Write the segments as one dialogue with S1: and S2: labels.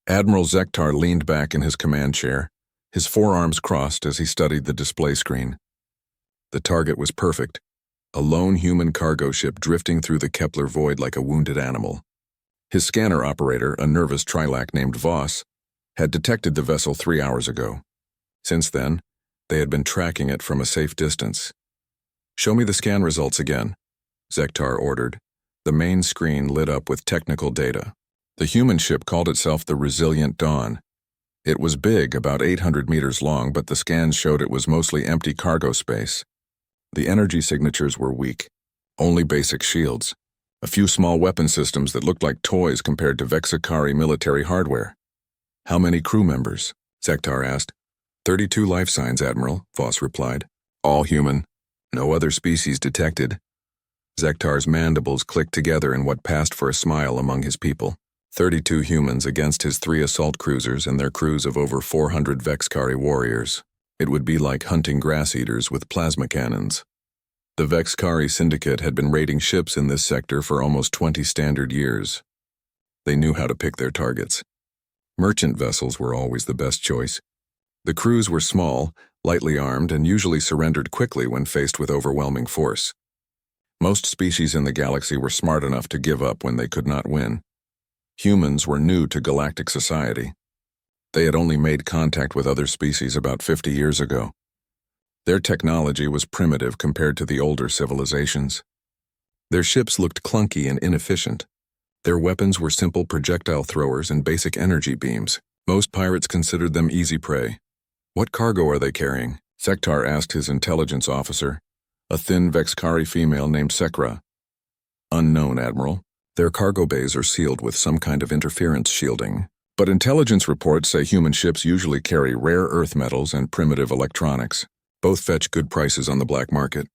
S1: Admiral Zektar leaned back in his command chair, his forearms crossed as he studied the display screen. The target was perfect, a lone human cargo ship drifting through the Kepler void like a wounded animal. His scanner operator, a nervous Trilak named Voss, had detected the vessel 3 hours ago. Since then, they had been tracking it from a safe distance. "Show me the scan results again," Zektar ordered. The main screen lit up with technical data. The human ship called itself the Resilient Dawn. It was big, about 800 meters long, but the scans showed it was mostly empty cargo space. The energy signatures were weak, only basic shields, a few small weapon systems that looked like toys compared to Vexakari military hardware. "How many crew members?" Zektar asked. 32 life signs, Admiral," Voss replied. "All human. No other species detected." Zektar's mandibles clicked together in what passed for a smile among his people. 32 humans against his 3 assault cruisers and their crews of over 400 Vexkari warriors. It would be like hunting grass-eaters with plasma cannons. The Vexkari Syndicate had been raiding ships in this sector for almost 20 standard years. They knew how to pick their targets. Merchant vessels were always the best choice. The crews were small, lightly armed, and usually surrendered quickly when faced with overwhelming force. Most species in the galaxy were smart enough to give up when they could not win. Humans were new to galactic society. They had only made contact with other species about 50 years ago. Their technology was primitive compared to the older civilizations. Their ships looked clunky and inefficient. Their weapons were simple projectile throwers and basic energy beams. Most pirates considered them easy prey. "What cargo are they carrying?" Zektar asked his intelligence officer, a thin Vexkari female named Sekra. "Unknown, Admiral. Their cargo bays are sealed with some kind of interference shielding. But intelligence reports say human ships usually carry rare earth metals and primitive electronics. Both fetch good prices on the black market."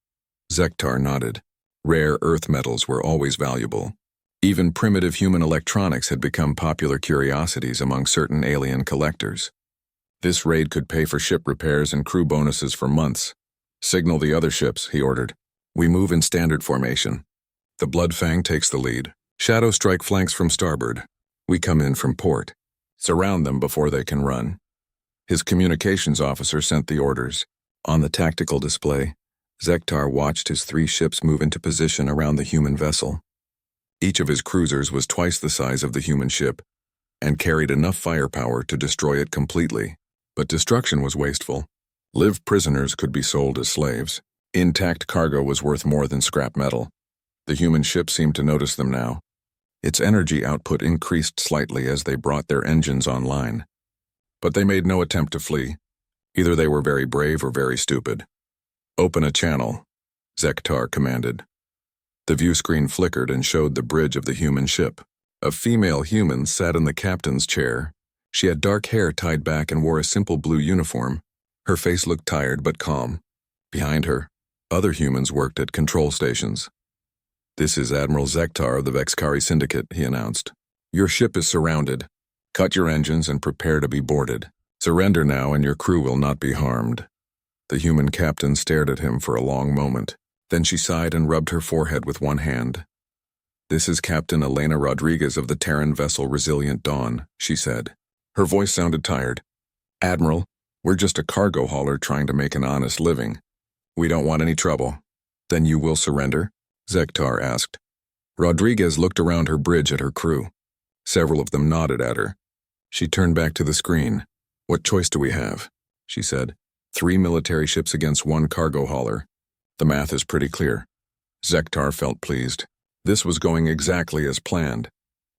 S1: Zektar nodded. Rare earth metals were always valuable. Even primitive human electronics had become popular curiosities among certain alien collectors. This raid could pay for ship repairs and crew bonuses for months. "Signal the other ships," he ordered. "We move in standard formation. The Bloodfang takes the lead. Shadow Strike flanks from starboard. We come in from port. Surround them before they can run." His communications officer sent the orders. On the tactical display, Zektar watched his 3 ships move into position around the human vessel. Each of his cruisers was twice the size of the human ship and carried enough firepower to destroy it completely. But destruction was wasteful. Live prisoners could be sold as slaves. Intact cargo was worth more than scrap metal. The human ship seemed to notice them now. Its energy output increased slightly as they brought their engines online. But they made no attempt to flee. Either they were very brave or very stupid. "Open a channel," Zektar commanded. The view screen flickered and showed the bridge of the human ship. A female human sat in the captain's chair. She had dark hair tied back and wore a simple blue uniform. Her face looked tired but calm. Behind her, other humans worked at control stations. "This is Admiral Zektar of the Vexkari Syndicate," he announced. "Your ship is surrounded. Cut your engines and prepare to be boarded. Surrender now and your crew will not be harmed." The human captain stared at him for a long moment. Then she sighed and rubbed her forehead with one hand. "This is Captain Elena Rodriguez of the Terran vessel Resilient Dawn," she said. Her voice sounded tired. "Admiral, we're just a cargo hauler trying to make an honest living. We don't want any trouble." "Then you will surrender?" Zektar asked. Rodriguez looked around her bridge at her crew. Several of them nodded at her. She turned back to the screen. "What choice do we have?" she said. 3 military ships against 1 cargo hauler. The math is pretty clear. Zektar felt pleased. This was going exactly as planned.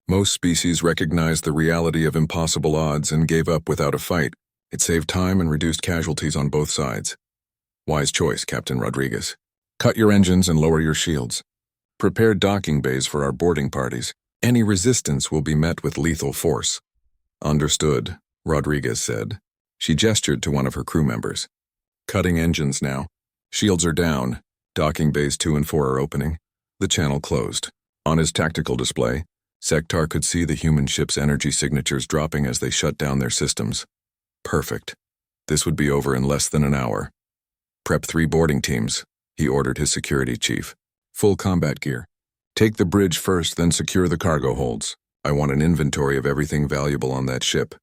S1: Most species recognized the reality of impossible odds and gave up without a fight. It saved time and reduced casualties on both sides. "Wise choice, Captain Rodriguez. Cut your engines and lower your shields. Prepare docking bays for our boarding parties. Any resistance will be met with lethal force." "Understood," Rodriguez said. She gestured to one of her crew members. "Cutting engines now. Shields are down. Docking bays 2 and 4 are opening." The channel closed. On his tactical display, Zektar could see the human ship's energy signatures dropping as they shut down their systems. Perfect. This would be over in less than an hour. "Prep 3 boarding teams," he ordered his security chief. "Full combat gear. Take the bridge first, then secure the cargo holds. I want an inventory of everything valuable on that ship.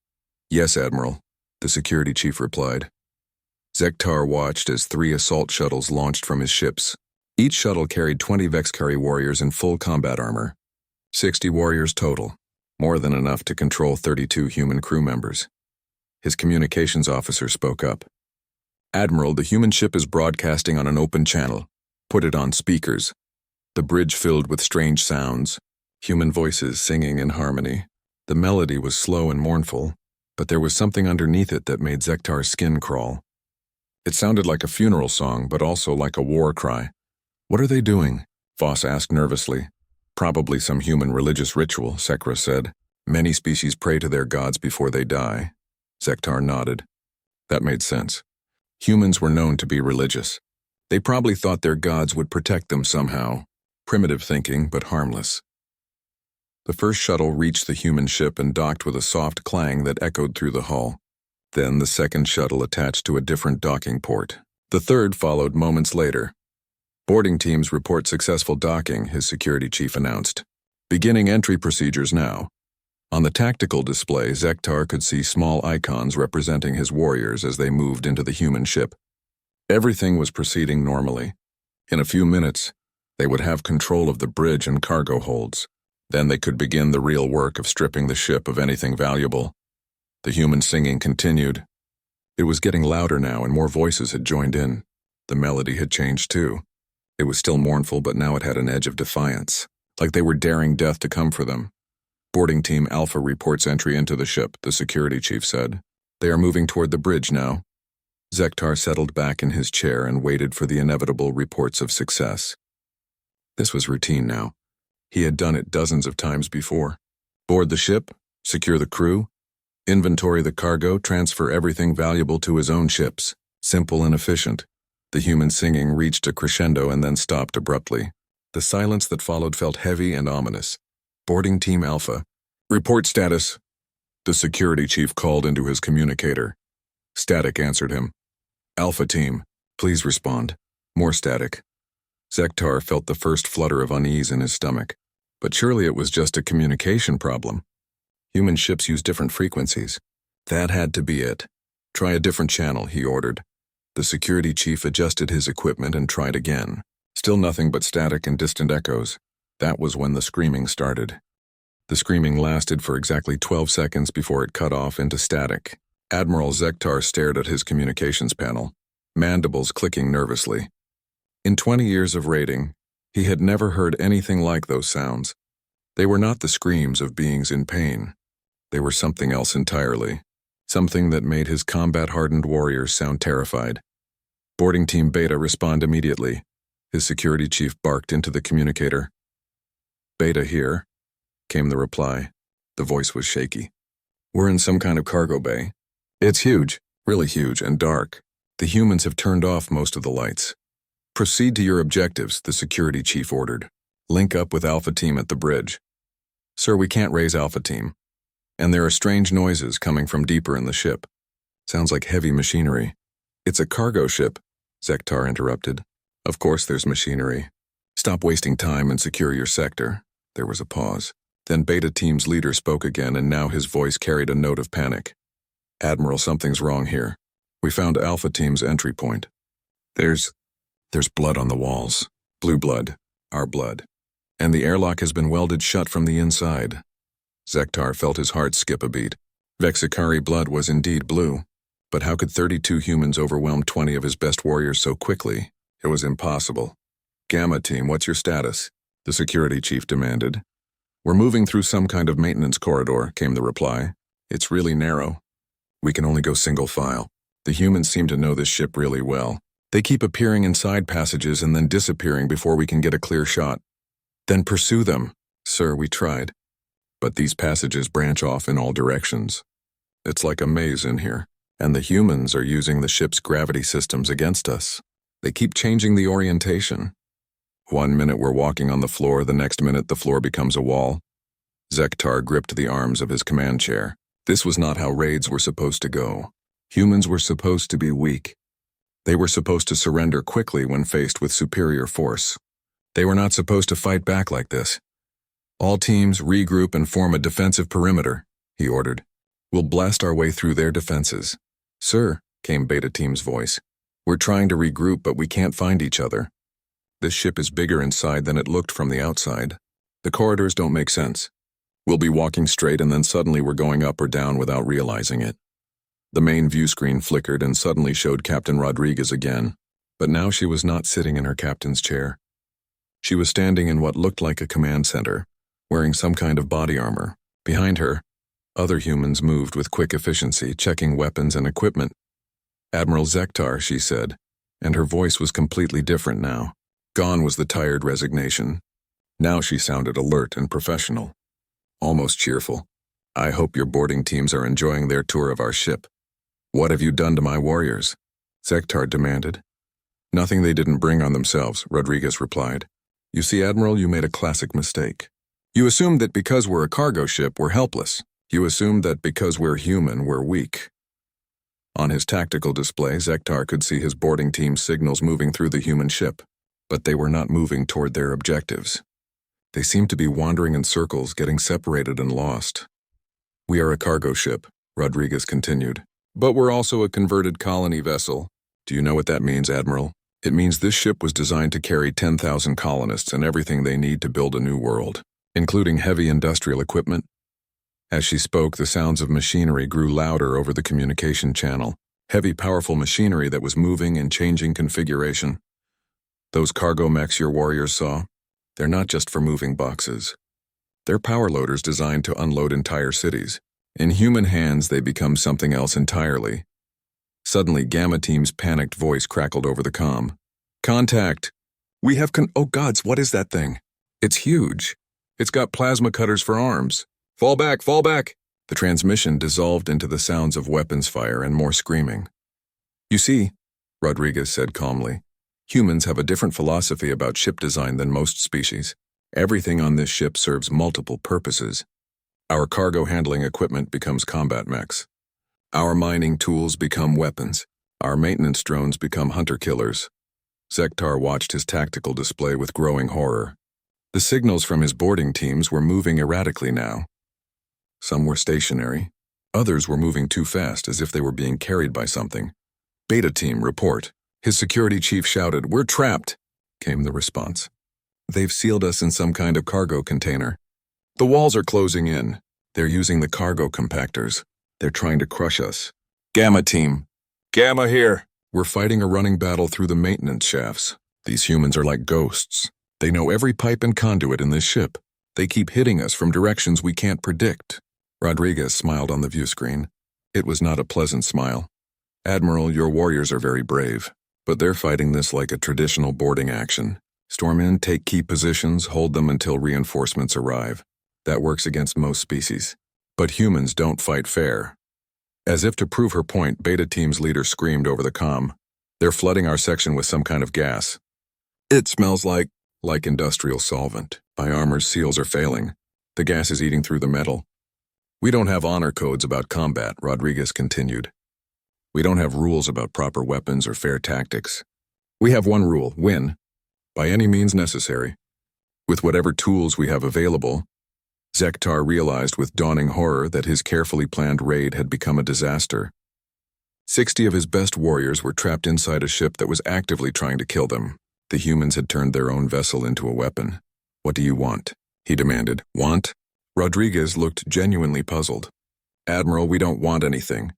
S1: Yes, Admiral, the security chief replied. Zektar watched as 3 assault shuttles launched from his ships. Each shuttle carried 20 Vexkari warriors in full combat armor. 60 warriors total, more than enough to control 32 human crew members. His communications officer spoke up. Admiral, the human ship is broadcasting on an open channel. Put it on speakers. The bridge filled with strange sounds, human voices singing in harmony. The melody was slow and mournful, but there was something underneath it that made Zektar's skin crawl. It sounded like a funeral song, but also like a war cry. What are they doing? Voss asked nervously. Probably some human religious ritual, Sekra said. Many species pray to their gods before they die. Zektar nodded. That made sense. Humans were known to be religious. They probably thought their gods would protect them somehow. Primitive thinking, but harmless. The first shuttle reached the human ship and docked with a soft clang that echoed through the hull. Then the second shuttle attached to a different docking port. The third followed moments later. Boarding teams report successful docking, his security chief announced. Beginning entry procedures now. On the tactical display, Zektar could see small icons representing his warriors as they moved into the human ship. Everything was proceeding normally. In a few minutes, they would have control of the bridge and cargo holds. Then they could begin the real work of stripping the ship of anything valuable. The human singing continued. It was getting louder now and more voices had joined in. The melody had changed too. It was still mournful, but now it had an edge of defiance, like they were daring death to come for them. Boarding Team Alpha reports entry into the ship, the security chief said. They are moving toward the bridge now. Zektar settled back in his chair and waited for the inevitable reports of success. This was routine now. He had done it dozens of times before. Board the ship, secure the crew, inventory the cargo, transfer everything valuable to his own ships. Simple and efficient. The human singing reached a crescendo and then stopped abruptly. The silence that followed felt heavy and ominous. Boarding Team Alpha. Report status. The security chief called into his communicator. Static answered him. Alpha Team, please respond. More static. Zektar felt the first flutter of unease in his stomach. But surely it was just a communication problem. Human ships use different frequencies. That had to be it. Try a different channel, he ordered. The security chief adjusted his equipment and tried again. Still nothing but static and distant echoes. That was when the screaming started. The screaming lasted for exactly 12 seconds before it cut off into static. Admiral Zektar stared at his communications panel, mandibles clicking nervously. In 20 years of raiding, he had never heard anything like those sounds. They were not the screams of beings in pain. They were something else entirely. Something that made his combat-hardened warriors sound terrified. Boarding Team Beta respond immediately. His security chief barked into the communicator. Beta here, came the reply. The voice was shaky. We're in some kind of cargo bay. It's huge, really huge, and dark. The humans have turned off most of the lights. Proceed to your objectives, the security chief ordered. Link up with Alpha Team at the bridge. Sir, we can't raise Alpha Team. And there are strange noises coming from deeper in the ship. Sounds like heavy machinery. It's a cargo ship, Zektar interrupted. Of course there's machinery. Stop wasting time and secure your sector. There was a pause. Then Beta Team's leader spoke again, and now his voice carried a note of panic. Admiral, something's wrong here. We found Alpha Team's entry point. There's blood on the walls. Blue blood. Our blood. And the airlock has been welded shut from the inside. Zektar felt his heart skip a beat. Vexkari blood was indeed blue. But how could 32 humans overwhelm 20 of his best warriors so quickly? It was impossible. Gamma Team, what's your status? The security chief demanded. We're moving through some kind of maintenance corridor, came the reply. It's really narrow. We can only go single file. The humans seem to know this ship really well. They keep appearing in side passages and then disappearing before we can get a clear shot. Then pursue them. Sir, we tried. But these passages branch off in all directions. It's like a maze in here, and the humans are using the ship's gravity systems against us. They keep changing the orientation. 1 minute we're walking on the floor, the next minute the floor becomes a wall. Zektar gripped the arms of his command chair. This was not how raids were supposed to go. Humans were supposed to be weak. They were supposed to surrender quickly when faced with superior force. They were not supposed to fight back like this. All teams regroup and form a defensive perimeter, he ordered. We'll blast our way through their defenses. Sir, came Beta Team's voice. We're trying to regroup, but we can't find each other. This ship is bigger inside than it looked from the outside. The corridors don't make sense. We'll be walking straight and then suddenly we're going up or down without realizing it. The main view screen flickered and suddenly showed Captain Rodriguez again, but now she was not sitting in her captain's chair. She was standing in what looked like a command center, wearing some kind of body armor. Behind her, other humans moved with quick efficiency, checking weapons and equipment. Admiral Zektar, she said, and her voice was completely different now. Gone was the tired resignation. Now she sounded alert and professional, almost cheerful. I hope your boarding teams are enjoying their tour of our ship. What have you done to my warriors? Zektar demanded. Nothing they didn't bring on themselves, Rodriguez replied. You see, Admiral, you made a classic mistake. You assumed that because we're a cargo ship, we're helpless. You assumed that because we're human, we're weak. On his tactical display, Zektar could see his boarding team's signals moving through the human ship, but they were not moving toward their objectives. They seemed to be wandering in circles, getting separated and lost. We are a cargo ship, Rodriguez continued, but we're also a converted colony vessel. Do you know what that means, Admiral? It means this ship was designed to carry 10,000 colonists and everything they need to build a new world, including heavy industrial equipment. As she spoke, the sounds of machinery grew louder over the communication channel, heavy, powerful machinery that was moving and changing configuration. Those cargo mechs your warriors saw, they're not just for moving boxes. They're power loaders designed to unload entire cities. In human hands, they become something else entirely. Suddenly, Gamma Team's panicked voice crackled over the comm. Contact! We have oh gods, what is that thing? It's huge. It's got plasma cutters for arms. Fall back, fall back! The transmission dissolved into the sounds of weapons fire and more screaming. You see, Rodriguez said calmly, humans have a different philosophy about ship design than most species. Everything on this ship serves multiple purposes. Our cargo handling equipment becomes combat mechs. Our mining tools become weapons. Our maintenance drones become hunter-killers. Zektar watched his tactical display with growing horror. The signals from his boarding teams were moving erratically now. Some were stationary. Others were moving too fast, as if they were being carried by something. Beta Team, report. His security chief shouted, We're trapped, came the response. They've sealed us in some kind of cargo container. The walls are closing in. They're using the cargo compactors. They're trying to crush us. Gamma Team. Gamma here. We're fighting a running battle through the maintenance shafts. These humans are like ghosts. They know every pipe and conduit in this ship. They keep hitting us from directions we can't predict. Rodriguez smiled on the view screen. It was not a pleasant smile. Admiral, your warriors are very brave, but they're fighting this like a traditional boarding action. Storm in, take key positions, hold them until reinforcements arrive. That works against most species. But humans don't fight fair. As if to prove her point, Beta Team's leader screamed over the comm. They're flooding our section with some kind of gas. It smells like industrial solvent. My armor's seals are failing. The gas is eating through the metal. We don't have honor codes about combat, Rodriguez continued. We don't have rules about proper weapons or fair tactics. We have one rule, win, by any means necessary. With whatever tools we have available. Zektar realized with dawning horror that his carefully planned raid had become a disaster. 60 of his best warriors were trapped inside a ship that was actively trying to kill them. The humans had turned their own vessel into a weapon. What do you want? He demanded. Want? Rodriguez looked genuinely puzzled. Admiral, we don't want anything.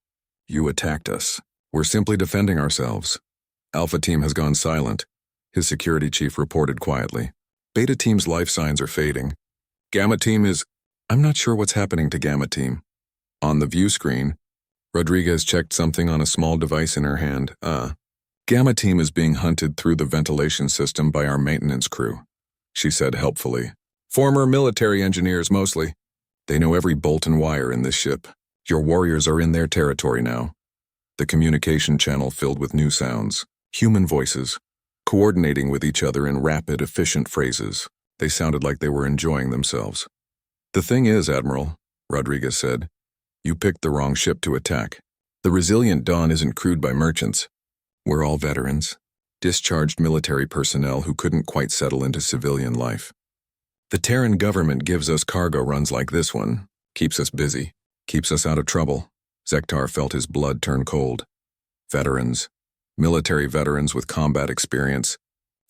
S1: You attacked us. We're simply defending ourselves. Alpha Team has gone silent, his security chief reported quietly. Beta Team's life signs are fading. Gamma Team is... I'm not sure what's happening to Gamma Team. On the view screen, Rodriguez checked something on a small device in her hand. Gamma Team is being hunted through the ventilation system by our maintenance crew, she said helpfully. Former military engineers mostly. They know every bolt and wire in this ship. Your warriors are in their territory now. The communication channel filled with new sounds, human voices, coordinating with each other in rapid, efficient phrases. They sounded like they were enjoying themselves. The thing is, Admiral, Rodriguez said, you picked the wrong ship to attack. The Resilient Dawn isn't crewed by merchants. We're all veterans, discharged military personnel who couldn't quite settle into civilian life. The Terran government gives us cargo runs like this one, keeps us busy, keeps us out of trouble. Zektar felt his blood turn cold. Veterans, military veterans with combat experience,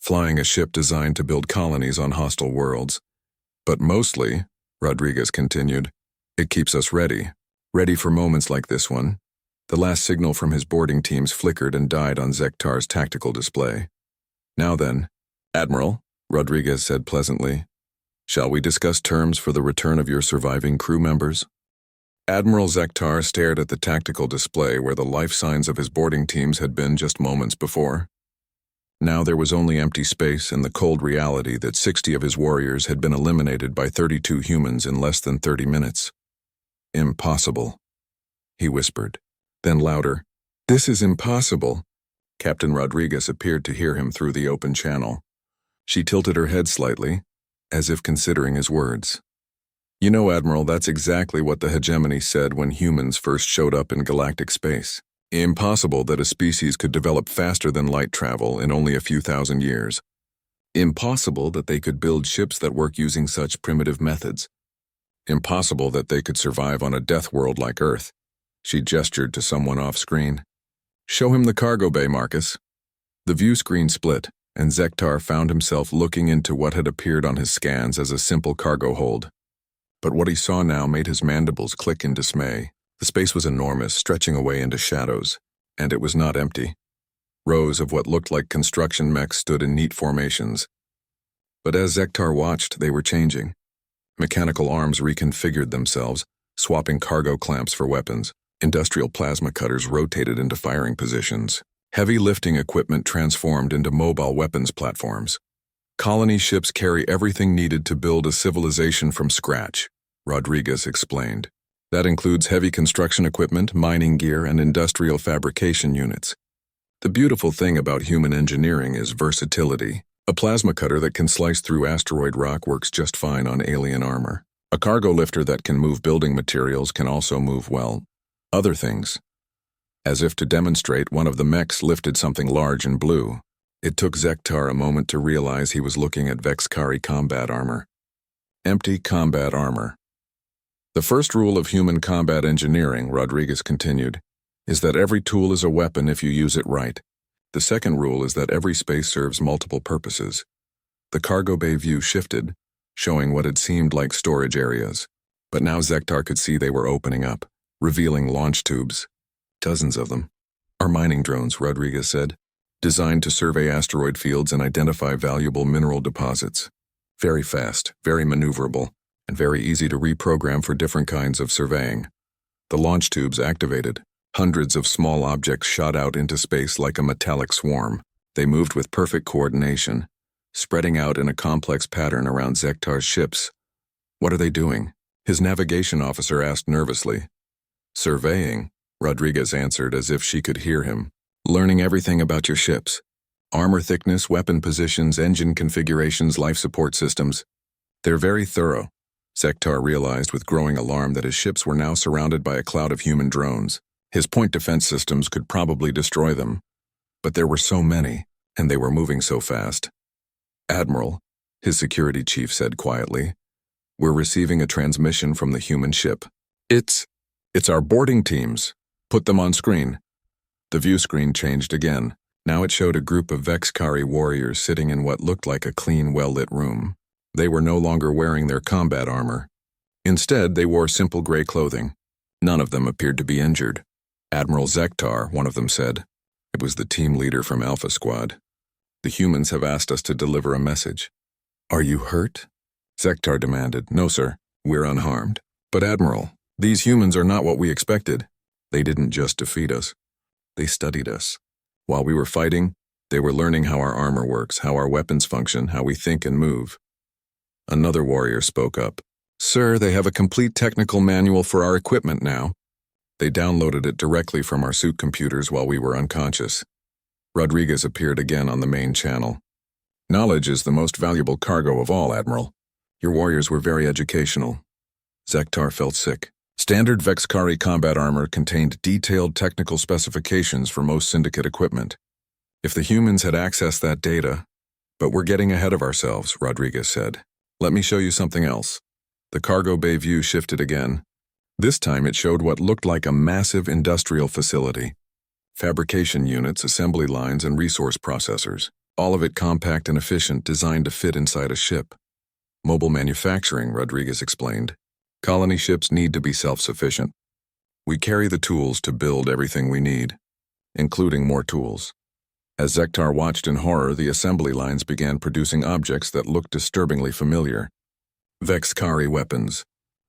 S1: flying a ship designed to build colonies on hostile worlds. But mostly, Rodriguez continued, it keeps us ready for moments like this one. The last signal from his boarding teams flickered and died on Zektar's tactical display. Now then, Admiral, Rodriguez said pleasantly, shall we discuss terms for the return of your surviving crew members? Admiral Zektar stared at the tactical display where the life signs of his boarding teams had been just moments before. Now there was only empty space and the cold reality that 60 of his warriors had been eliminated by 32 humans in less than 30 minutes. Impossible, he whispered. Then louder, this is impossible. Captain Rodriguez appeared to hear him through the open channel. She tilted her head slightly, as if considering his words. You know, Admiral, that's exactly what the hegemony said when humans first showed up in galactic space. Impossible that a species could develop faster than light travel in only a few thousand years. Impossible that they could build ships that work using such primitive methods. Impossible that they could survive on a death world like Earth. She gestured to someone off-screen. Show him the cargo bay, Marcus. The view screen split, and Zektar found himself looking into what had appeared on his scans as a simple cargo hold. But what he saw now made his mandibles click in dismay. The space was enormous, stretching away into shadows, and it was not empty. Rows of what looked like construction mechs stood in neat formations. But as Zektar watched, they were changing. Mechanical arms reconfigured themselves, swapping cargo clamps for weapons. Industrial plasma cutters rotated into firing positions. Heavy lifting equipment transformed into mobile weapons platforms. Colony ships carry everything needed to build a civilization from scratch, Rodriguez explained. That includes heavy construction equipment, mining gear, and industrial fabrication units. The beautiful thing about human engineering is versatility. A plasma cutter that can slice through asteroid rock works just fine on alien armor. A cargo lifter that can move building materials can also move, well, other things. As if to demonstrate, one of the mechs lifted something large and blue. It took Zektar a moment to realize he was looking at Vexkari combat armor. Empty combat armor. The first rule of human combat engineering, Rodriguez continued, is that every tool is a weapon if you use it right. The second rule is that every space serves multiple purposes. The cargo bay view shifted, showing what had seemed like storage areas. But now Zektar could see they were opening up, revealing launch tubes. Dozens of them. Are mining drones, Rodriguez said, designed to survey asteroid fields and identify valuable mineral deposits. Very fast, very maneuverable, and very easy to reprogram for different kinds of surveying. The launch tubes activated. Hundreds of small objects shot out into space like a metallic swarm. They moved with perfect coordination, spreading out in a complex pattern around Zektar's ships. What are they doing? His navigation officer asked nervously. Surveying, Rodriguez answered as if she could hear him. Learning everything about your ships. Armor thickness, weapon positions, engine configurations, life support systems. They're very thorough. Zektar realized with growing alarm that his ships were now surrounded by a cloud of human drones. His point defense systems could probably destroy them. But there were so many, and they were moving so fast. Admiral, his security chief said quietly, we're receiving a transmission from the human ship. It's our boarding teams. Put them on screen. The view screen changed again. Now it showed a group of Vexkari warriors sitting in what looked like a clean, well-lit room. They were no longer wearing their combat armor. Instead, they wore simple gray clothing. None of them appeared to be injured. Admiral Zektar, one of them said. It was the team leader from Alpha Squad. The humans have asked us to deliver a message. Are you hurt? Zektar demanded. No, sir. We're unharmed. But Admiral, these humans are not what we expected. They didn't just defeat us. They studied us. While we were fighting, they were learning how our armor works, how our weapons function, how we think and move. Another warrior spoke up. Sir, they have a complete technical manual for our equipment now. They downloaded it directly from our suit computers while we were unconscious. Rodriguez appeared again on the main channel. Knowledge is the most valuable cargo of all, Admiral. Your warriors were very educational. Zektar felt sick. Standard Vexkari combat armor contained detailed technical specifications for most Syndicate equipment. If the humans had accessed that data, but we're getting ahead of ourselves, Rodriguez said. Let me show you something else. The cargo bay view shifted again. This time it showed what looked like a massive industrial facility. Fabrication units, assembly lines, and resource processors. All of it compact and efficient, designed to fit inside a ship. Mobile manufacturing, Rodriguez explained. Colony ships need to be self-sufficient. We carry the tools to build everything we need, including more tools. As Zektar watched in horror, the assembly lines began producing objects that looked disturbingly familiar. Vexkari weapons,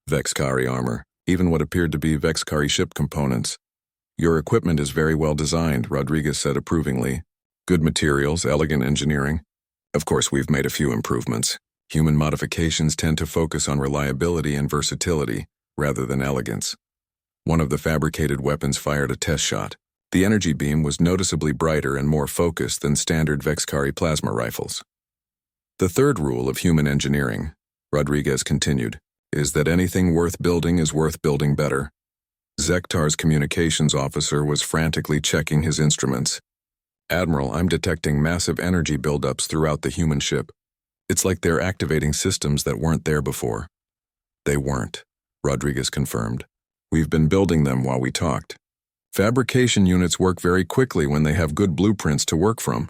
S1: Vexkari armor, even what appeared to be Vexkari ship components. Your equipment is very well designed, Rodriguez said approvingly. Good materials, elegant engineering. Of course, we've made a few improvements. Human modifications tend to focus on reliability and versatility, rather than elegance. One of the fabricated weapons fired a test shot. The energy beam was noticeably brighter and more focused than standard Vexkari plasma rifles. The third rule of human engineering, Rodriguez continued, is that anything worth building is worth building better. Zektar's communications officer was frantically checking his instruments. Admiral, I'm detecting massive energy buildups throughout the human ship. It's like they're activating systems that weren't there before. They weren't, Rodriguez confirmed. We've been building them while we talked. Fabrication units work very quickly when they have good blueprints to work from.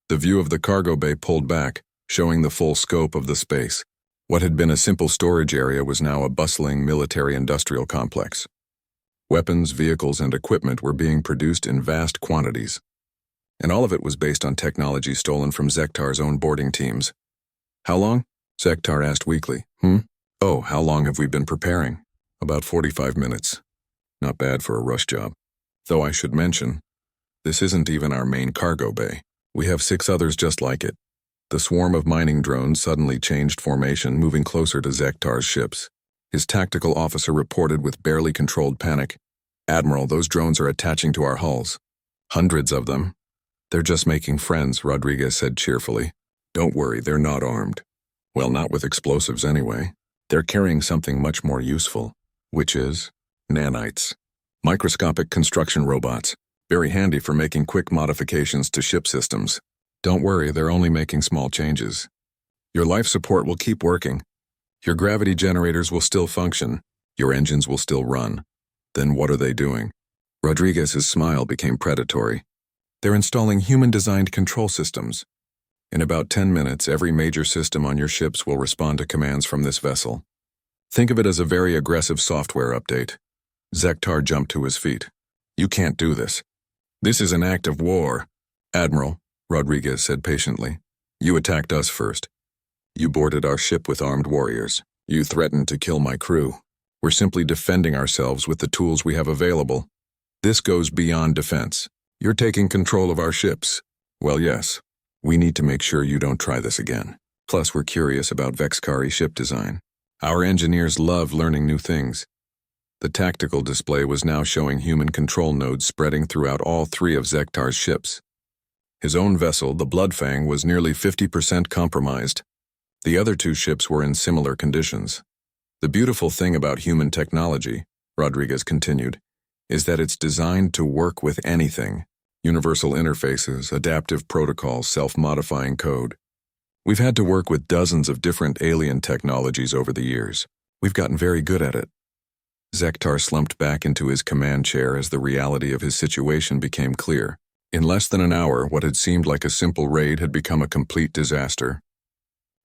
S1: The view of the cargo bay pulled back, showing the full scope of the space. What had been a simple storage area was now a bustling military-industrial complex. Weapons, vehicles, and equipment were being produced in vast quantities. And all of it was based on technology stolen from Zektar's own boarding teams. How long? Zektar asked weakly. Oh, how long have we been preparing? About 45 minutes. Not bad for a rush job. Though I should mention, this isn't even our main cargo bay. We have 6 others just like it. The swarm of mining drones suddenly changed formation, moving closer to Zektar's ships. His tactical officer reported with barely controlled panic. Admiral, those drones are attaching to our hulls. Hundreds of them. They're just making friends, Rodriguez said cheerfully. Don't worry, they're not armed. Well, not with explosives anyway. They're carrying something much more useful, which is nanites. Microscopic construction robots, very handy for making quick modifications to ship systems. Don't worry, they're only making small changes. Your life support will keep working. Your gravity generators will still function. Your engines will still run. Then what are they doing? Rodriguez's smile became predatory. They're installing human-designed control systems. In about 10 minutes, every major system on your ships will respond to commands from this vessel. Think of it as a very aggressive software update. Zektar jumped to his feet. You can't do this. This is an act of war. Admiral, Rodriguez said patiently. You attacked us first. You boarded our ship with armed warriors. You threatened to kill my crew. We're simply defending ourselves with the tools we have available. This goes beyond defense. You're taking control of our ships. Well, yes. We need to make sure you don't try this again. Plus, we're curious about Vexkari ship design. Our engineers love learning new things. The tactical display was now showing human control nodes spreading throughout all 3 of Zektar's ships. His own vessel, the Bloodfang, was nearly 50% compromised. The other 2 ships were in similar conditions. The beautiful thing about human technology, Rodriguez continued, is that it's designed to work with anything. Universal interfaces, adaptive protocols, self-modifying code. We've had to work with dozens of different alien technologies over the years. We've gotten very good at it. Zektar slumped back into his command chair as the reality of his situation became clear. In less than an hour, what had seemed like a simple raid had become a complete disaster.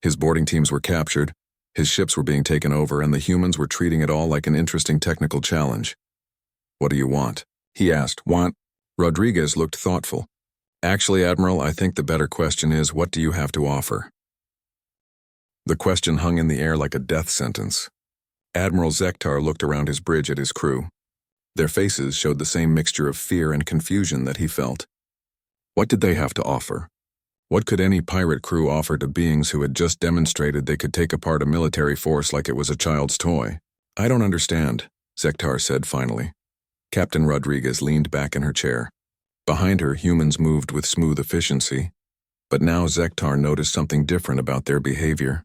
S1: His boarding teams were captured, his ships were being taken over, and the humans were treating it all like an interesting technical challenge. What do you want? He asked. Want? Rodriguez looked thoughtful. Actually, Admiral, I think the better question is, what do you have to offer? The question hung in the air like a death sentence. Admiral Zektar looked around his bridge at his crew. Their faces showed the same mixture of fear and confusion that he felt. What did they have to offer? What could any pirate crew offer to beings who had just demonstrated they could take apart a military force like it was a child's toy? I don't understand, Zektar said finally. Captain Rodriguez leaned back in her chair. Behind her, humans moved with smooth efficiency. But now Zektar noticed something different about their behavior.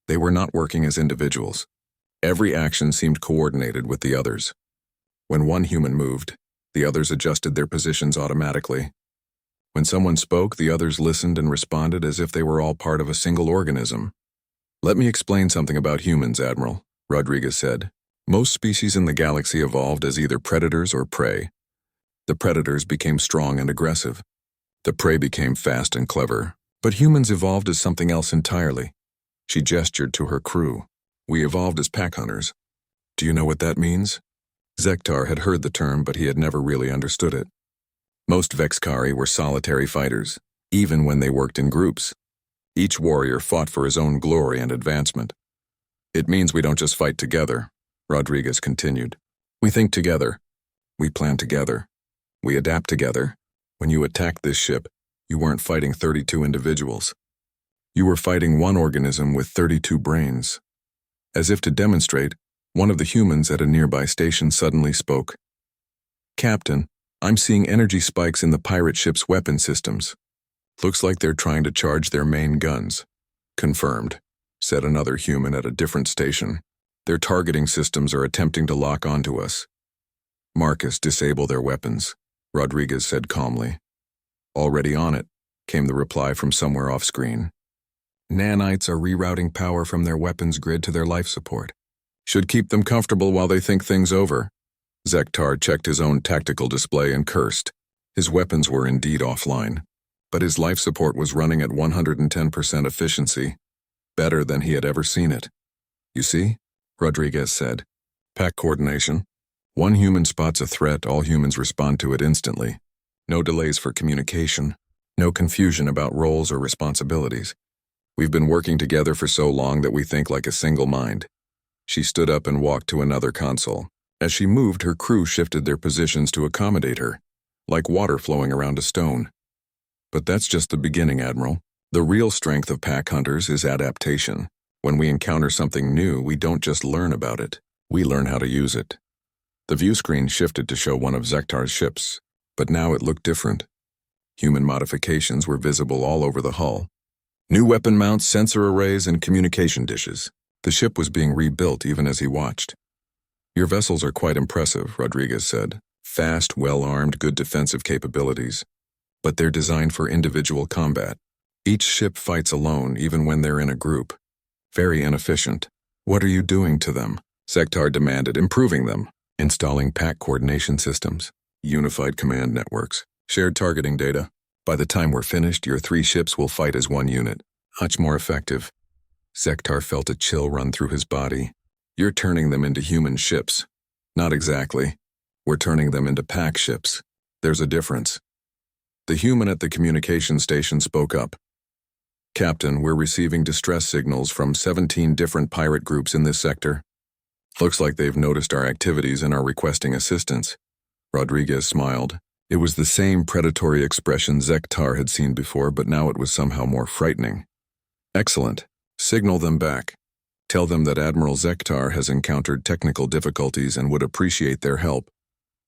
S1: They were not working as individuals. Every action seemed coordinated with the others. When one human moved, the others adjusted their positions automatically. When someone spoke, the others listened and responded as if they were all part of a single organism. Let me explain something about humans, Admiral, Rodriguez said. Most species in the galaxy evolved as either predators or prey. The predators became strong and aggressive. The prey became fast and clever. But humans evolved as something else entirely. She gestured to her crew. We evolved as pack hunters. Do you know what that means? Zektar had heard the term, but he had never really understood it. Most Vexkari were solitary fighters, even when they worked in groups. Each warrior fought for his own glory and advancement. It means we don't just fight together, Rodriguez continued. We think together. We plan together. We adapt together. When you attacked this ship, you weren't fighting 32 individuals. You were fighting one organism with 32 brains. As if to demonstrate, one of the humans at a nearby station suddenly spoke. Captain, I'm seeing energy spikes in the pirate ship's weapon systems. Looks like they're trying to charge their main guns. Confirmed, said another human at a different station. Their targeting systems are attempting to lock onto us. Marcus, disable their weapons, Rodriguez said calmly. Already on it, came the reply from somewhere off-screen. Nanites are rerouting power from their weapons grid to their life support. Should keep them comfortable while they think things over. Zektar checked his own tactical display and cursed. His weapons were indeed offline, but his life support was running at 110% efficiency, better than he had ever seen it. You see, Rodriguez said. Pack coordination. One human spots a threat, all humans respond to it instantly. No delays for communication, no confusion about roles or responsibilities. We've been working together for so long that we think like a single mind. She stood up and walked to another console. As she moved, her crew shifted their positions to accommodate her, like water flowing around a stone. But that's just the beginning, Admiral. The real strength of pack hunters is adaptation. When we encounter something new, we don't just learn about it. We learn how to use it. The view screen shifted to show one of Zektar's ships, but now it looked different. Human modifications were visible all over the hull. New weapon mounts, sensor arrays, and communication dishes. The ship was being rebuilt even as he watched. Your vessels are quite impressive, Rodriguez said. Fast, well-armed, good defensive capabilities. But they're designed for individual combat. Each ship fights alone, even when they're in a group. Very inefficient. What are you doing to them? Zektar demanded, improving them. Installing pack coordination systems, unified command networks, shared targeting data. By the time we're finished, your 3 ships will fight as one unit. Much more effective. Zektar felt a chill run through his body. You're turning them into human ships. Not exactly. We're turning them into pack ships. There's a difference. The human at the communication station spoke up. Captain, we're receiving distress signals from 17 different pirate groups in this sector. Looks like they've noticed our activities and are requesting assistance. Rodriguez smiled. It was the same predatory expression Zektar had seen before, but now it was somehow more frightening. Excellent. Signal them back. Tell them that Admiral Zektar has encountered technical difficulties and would appreciate their help.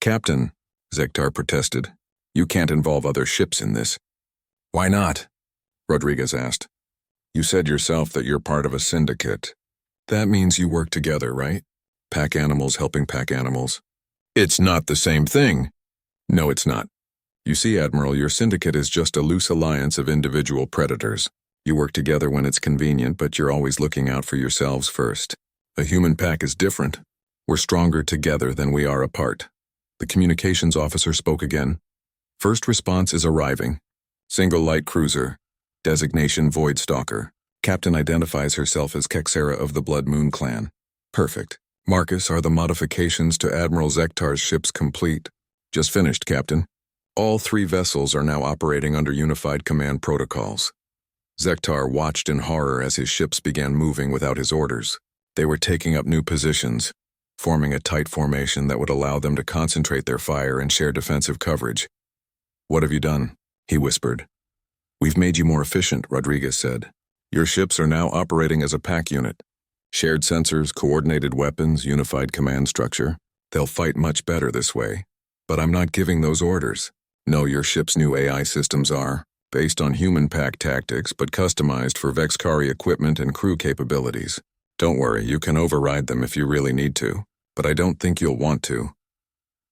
S1: Captain, Zektar protested, you can't involve other ships in this. Why not? Rodriguez asked. You said yourself that you're part of a syndicate. That means you work together, right? Pack animals helping pack animals. It's not the same thing. No, it's not. You see, Admiral, your syndicate is just a loose alliance of individual predators. You work together when it's convenient, but you're always looking out for yourselves first. A human pack is different. We're stronger together than we are apart. The communications officer spoke again. First response is arriving. Single light cruiser. Designation Void Stalker. Captain identifies herself as Kexera of the Blood Moon clan. Perfect. Marcus, are the modifications to Admiral Zektar's ships complete? Just finished, Captain. All 3 vessels are now operating under unified command protocols. Zektar watched in horror as his ships began moving without his orders. They were taking up new positions, forming a tight formation that would allow them to concentrate their fire and share defensive coverage. What have you done? He whispered. We've made you more efficient, Rodriguez said. Your ships are now operating as a pack unit. Shared sensors, coordinated weapons, unified command structure. They'll fight much better this way. But I'm not giving those orders. No, your ship's new AI systems are, based on human pack tactics, but customized for Vexkari equipment and crew capabilities. Don't worry, you can override them if you really need to, but I don't think you'll want to.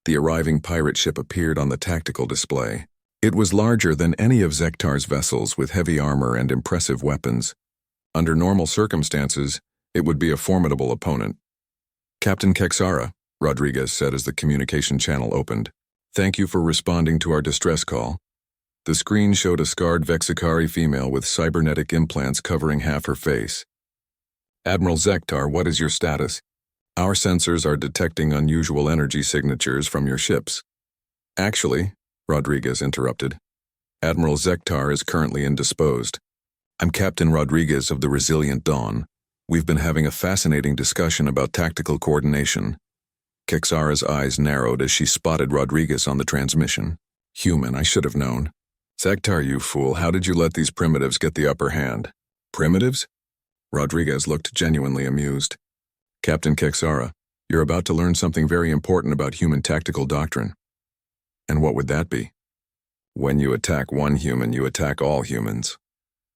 S1: The arriving pirate ship appeared on the tactical display. It was larger than any of Zektar's vessels with heavy armor and impressive weapons. Under normal circumstances, it would be a formidable opponent. Captain Kexara, Rodriguez said as the communication channel opened. Thank you for responding to our distress call. The screen showed a scarred Vexicari female with cybernetic implants covering half her face. Admiral Zektar, what is your status? Our sensors are detecting unusual energy signatures from your ships. Actually, Rodriguez interrupted, Admiral Zektar is currently indisposed. I'm Captain Rodriguez of the Resilient Dawn. We've been having a fascinating discussion about tactical coordination. Kexara's eyes narrowed as she spotted Rodriguez on the transmission. Human, I should have known. Zektar, you fool, how did you let these primitives get the upper hand? Primitives? Rodriguez looked genuinely amused. Captain Kexara, you're about to learn something very important about human tactical doctrine. And what would that be? When you attack one human, you attack all humans.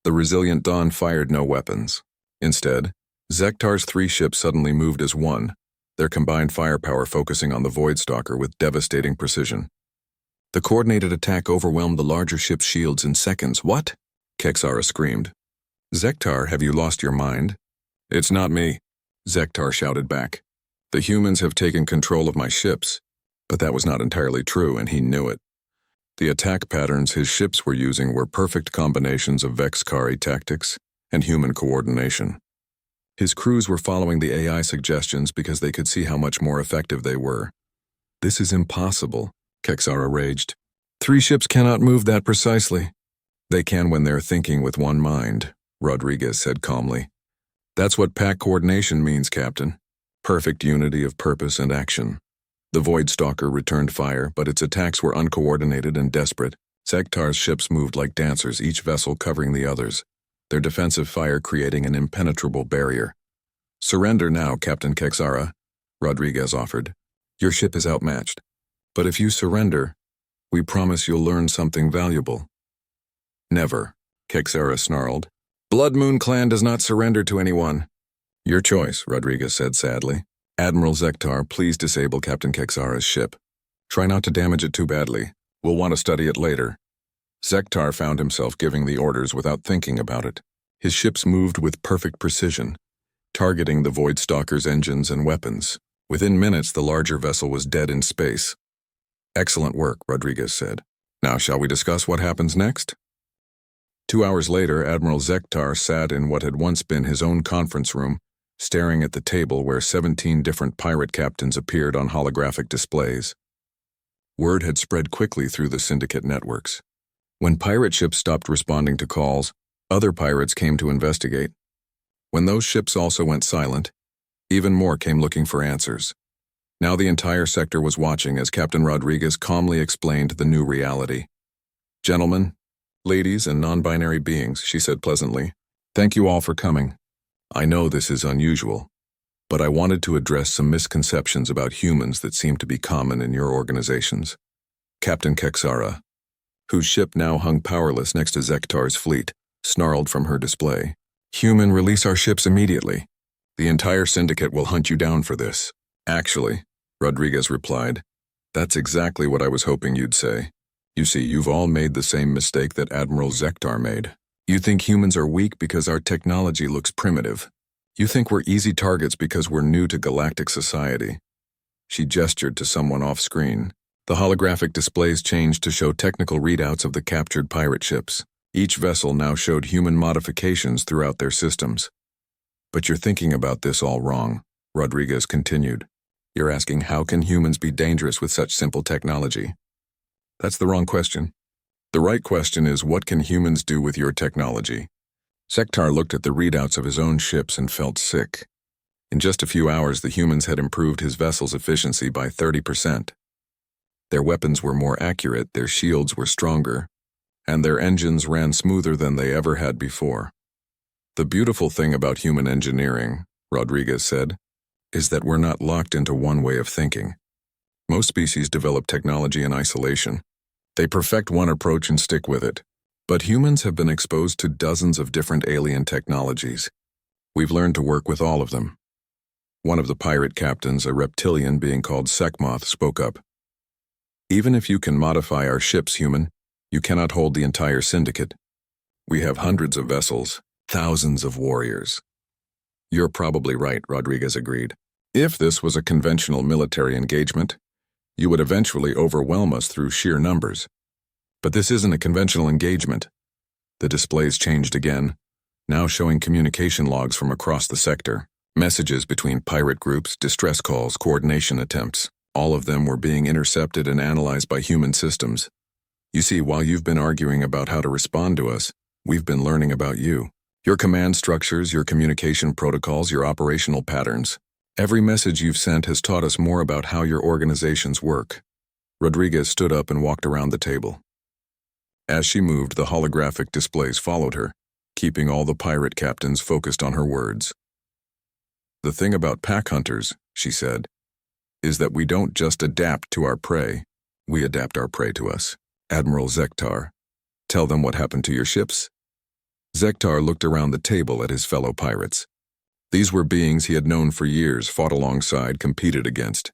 S1: The Resilient Dawn fired no weapons. Instead, Zektar's 3 ships suddenly moved as one, their combined firepower focusing on the Voidstalker with devastating precision. The coordinated attack overwhelmed the larger ship's shields in seconds. What? Kexara screamed. Zektar, have you lost your mind? It's not me, Zektar shouted back. The humans have taken control of my ships. But that was not entirely true, and he knew it. The attack patterns his ships were using were perfect combinations of Vexcari tactics and human coordination. His crews were following the AI suggestions because they could see how much more effective they were. This is impossible, Kexara raged. 3 ships cannot move that precisely. They can when they're thinking with one mind, Rodriguez said calmly. That's what pack coordination means, Captain. Perfect unity of purpose and action. The Voidstalker returned fire, but its attacks were uncoordinated and desperate. Zektar's ships moved like dancers, each vessel covering the others, their defensive fire creating an impenetrable barrier. Surrender now, Captain Kexara, Rodriguez offered. Your ship is outmatched. But if you surrender, we promise you'll learn something valuable. Never, Kexara snarled. Blood Moon Clan does not surrender to anyone. Your choice, Rodriguez said sadly. Admiral Zektar, please disable Captain Kexara's ship. Try not to damage it too badly. We'll want to study it later. Zektar found himself giving the orders without thinking about it. His ships moved with perfect precision, targeting the Voidstalker's engines and weapons. Within minutes, the larger vessel was dead in space. Excellent work, Rodriguez said. Now shall we discuss what happens next? 2 hours later, Admiral Zektar sat in what had once been his own conference room, staring at the table where 17 different pirate captains appeared on holographic displays. Word had spread quickly through the syndicate networks. When pirate ships stopped responding to calls, other pirates came to investigate. When those ships also went silent, even more came looking for answers. Now the entire sector was watching as Captain Rodriguez calmly explained the new reality. Gentlemen, ladies, and non-binary beings, she said pleasantly, thank you all for coming. I know this is unusual, but I wanted to address some misconceptions about humans that seem to be common in your organizations. Captain Kexara, whose ship now hung powerless next to Zektar's fleet, snarled from her display. Human, release our ships immediately. The entire syndicate will hunt you down for this. Actually, Rodriguez replied, that's exactly what I was hoping you'd say. You see, you've all made the same mistake that Admiral Zektar made. You think humans are weak because our technology looks primitive. You think we're easy targets because we're new to galactic society. She gestured to someone off-screen. The holographic displays changed to show technical readouts of the captured pirate ships. Each vessel now showed human modifications throughout their systems. But you're thinking about this all wrong, Rodriguez continued. You're asking how can humans be dangerous with such simple technology? That's the wrong question. The right question is, what can humans do with your technology? Zektar looked at the readouts of his own ships and felt sick. In just a few hours, the humans had improved his vessel's efficiency by 30%. Their weapons were more accurate, their shields were stronger, and their engines ran smoother than they ever had before. The beautiful thing about human engineering, Rodriguez said, is that we're not locked into one way of thinking. Most species develop technology in isolation. They perfect one approach and stick with it. But humans have been exposed to dozens of different alien technologies. We've learned to work with all of them. One of the pirate captains, a reptilian being called Sekhmoth, spoke up. Even if you can modify our ships, human, you cannot hold the entire syndicate. We have hundreds of vessels, Thousands of warriors. You're probably right, Rodriguez agreed. If this was a conventional military engagement, you would eventually overwhelm us through sheer numbers. But this isn't a conventional engagement. The displays changed again, now showing communication logs from across the sector. Messages between pirate groups, distress calls, coordination attempts. All of them were being intercepted and analyzed by human systems. You see, while you've been arguing about how to respond to us, we've been learning about you. Your command structures, your communication protocols, your operational patterns. Every message you've sent has taught us more about how your organizations work. Rodriguez stood up and walked around the table. As she moved, the holographic displays followed her, keeping all the pirate captains focused on her words. The thing about pack hunters, she said, is that we don't just adapt to our prey, we adapt our prey to us. Admiral Zektar, tell them what happened to your ships. Zektar looked around the table at his fellow pirates. These were beings he had known for years, fought alongside, competed against.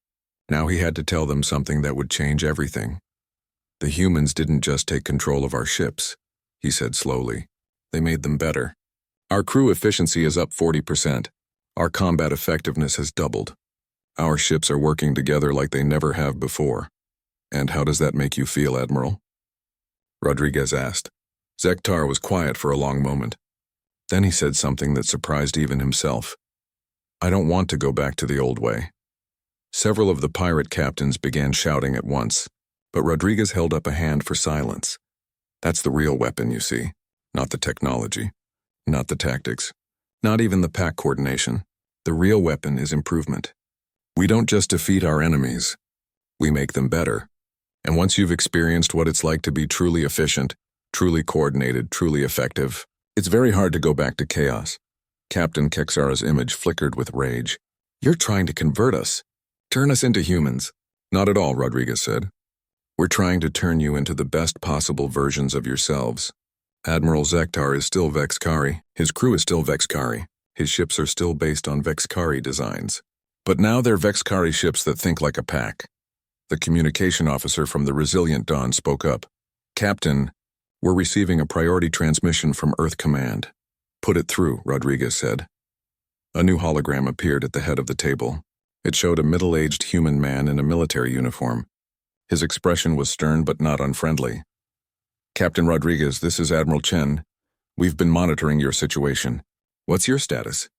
S1: Now he had to tell them something that would change everything. The humans didn't just take control of our ships, he said slowly. They made them better. Our crew efficiency is up 40%. Our combat effectiveness has doubled. Our ships are working together like they never have before. And how does that make you feel, Admiral? Rodriguez asked. Zektar was quiet for a long moment. Then he said something that surprised even himself. I don't want to go back to the old way. Several of the pirate captains began shouting at once, but Rodriguez held up a hand for silence. That's the real weapon, you see, not the technology, not the tactics, not even the pack coordination. The real weapon is improvement. We don't just defeat our enemies, we make them better. And once you've experienced what it's like to be truly efficient, truly coordinated, truly effective, it's very hard to go back to chaos. Captain Kexara's image flickered with rage. You're trying to convert us, turn us into humans. Not at all, Rodriguez said. We're trying to turn you into the best possible versions of yourselves. Admiral Zektar is still Vexkari. His crew is still Vexkari. His ships are still based on Vexkari designs. But now they're Vexkari ships that think like a pack. The communication officer from the Resilient Dawn spoke up. Captain, we're receiving a priority transmission from Earth Command. Put it through, Rodriguez said. A new hologram appeared at the head of the table. It showed a middle-aged human man in a military uniform. His expression was stern but not unfriendly. Captain Rodriguez, this is Admiral Chen. We've been monitoring your situation. What's your status?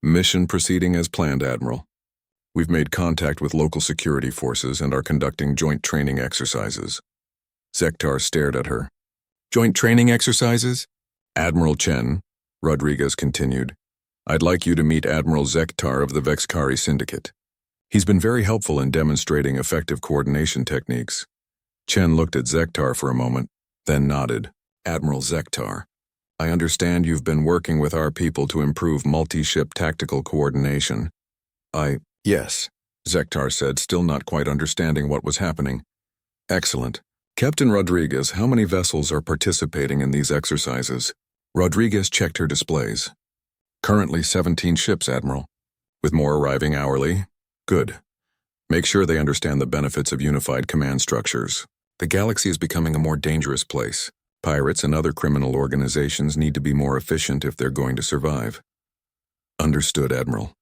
S1: Mission proceeding as planned, Admiral. We've made contact with local security forces and are conducting joint training exercises. Zektar stared at her. Joint training exercises? Admiral Chen, Rodriguez continued, I'd like you to meet Admiral Zektar of the Vexkari Syndicate. He's been very helpful in demonstrating effective coordination techniques. Chen looked at Zektar for a moment, then nodded. Admiral Zektar, I understand you've been working with our people to improve multi-ship tactical coordination. Yes, Zektar said, still not quite understanding what was happening. Excellent. Captain Rodriguez, how many vessels are participating in these exercises? Rodriguez checked her displays. Currently 17 ships, Admiral. With more arriving hourly? Good. Make sure they understand the benefits of unified command structures. The galaxy is becoming a more dangerous place. Pirates and other criminal organizations need to be more efficient if they're going to survive. Understood, Admiral.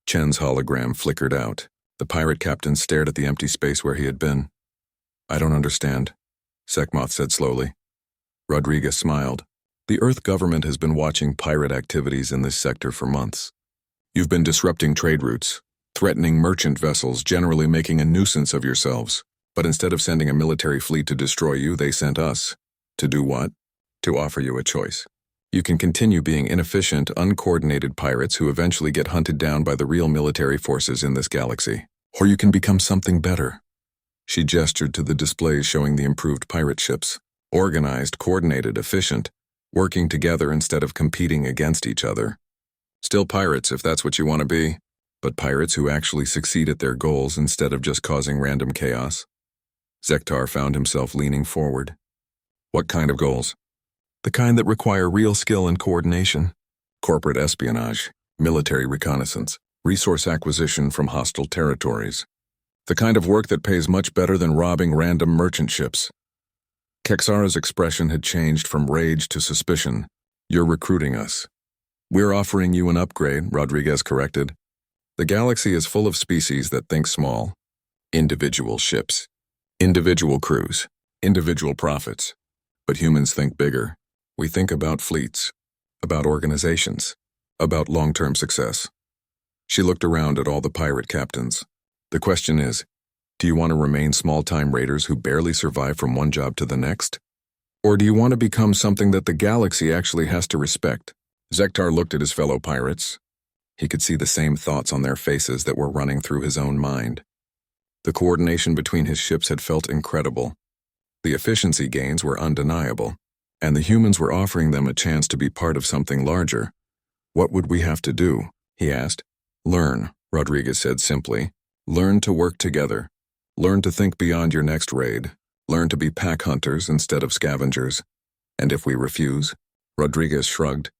S1: Chen's hologram flickered out. The pirate captain stared at the empty space where he had been. I don't understand, Sekhmoth said slowly. Rodriguez smiled. The Earth government has been watching pirate activities in this sector for months. You've been disrupting trade routes, threatening merchant vessels, generally making a nuisance of yourselves. But instead of sending a military fleet to destroy you, they sent us. To do what? To offer you a choice. You can continue being inefficient, uncoordinated pirates who eventually get hunted down by the real military forces in this galaxy. Or you can become something better. She gestured to the displays showing the improved pirate ships. Organized, coordinated, efficient, working together instead of competing against each other. Still pirates if that's what you want to be, but pirates who actually succeed at their goals instead of just causing random chaos. Zektar found himself leaning forward. What kind of goals? The kind that require real skill and coordination. Corporate espionage, military reconnaissance, resource acquisition from hostile territories. The kind of work that pays much better than robbing random merchant ships. Kexara's expression had changed from rage to suspicion. You're recruiting us. We're offering you an upgrade, Rodriguez corrected. The galaxy is full of species that think small. Individual ships, individual crews, individual profits. But humans think bigger. We think about fleets, about organizations, about long-term success. She looked around at all the pirate captains. The question is, do you want to remain small-time raiders who barely survive from one job to the next? Or do you want to become something that the galaxy actually has to respect? Zektar looked at his fellow pirates. He could see the same thoughts on their faces that were running through his own mind. The coordination between his ships had felt incredible. The efficiency gains were undeniable, and the humans were offering them a chance to be part of something larger. What would we have to do? He asked. Learn, Rodriguez said simply. Learn to work together. Learn to think beyond your next raid. Learn to be pack hunters instead of scavengers. And if we refuse? Rodriguez shrugged.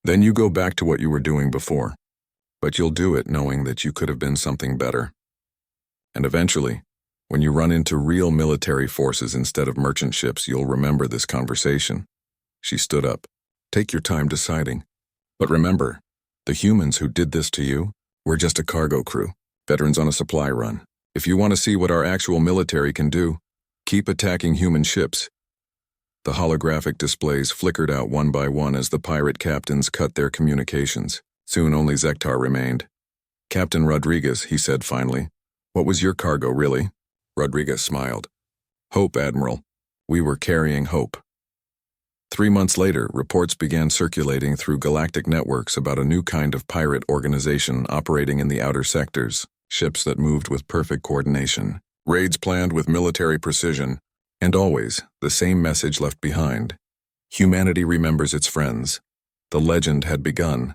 S1: Then you go back to what you were doing before. But you'll do it knowing that you could have been something better. And eventually, when you run into real military forces instead of merchant ships, you'll remember this conversation. She stood up. Take your time deciding. But remember, the humans who did this to you were just a cargo crew, veterans on a supply run. If you want to see what our actual military can do, keep attacking human ships. The holographic displays flickered out one by one as the pirate captains cut their communications. Soon only Zektar remained. Captain Rodriguez, he said finally. What was your cargo, really? Rodriguez smiled. Hope, Admiral. We were carrying hope. 3 months later, reports began circulating through galactic networks about a new kind of pirate organization operating in the outer sectors, ships that moved with perfect coordination, raids planned with military precision, and always the same message left behind. Humanity remembers its friends. The legend had begun.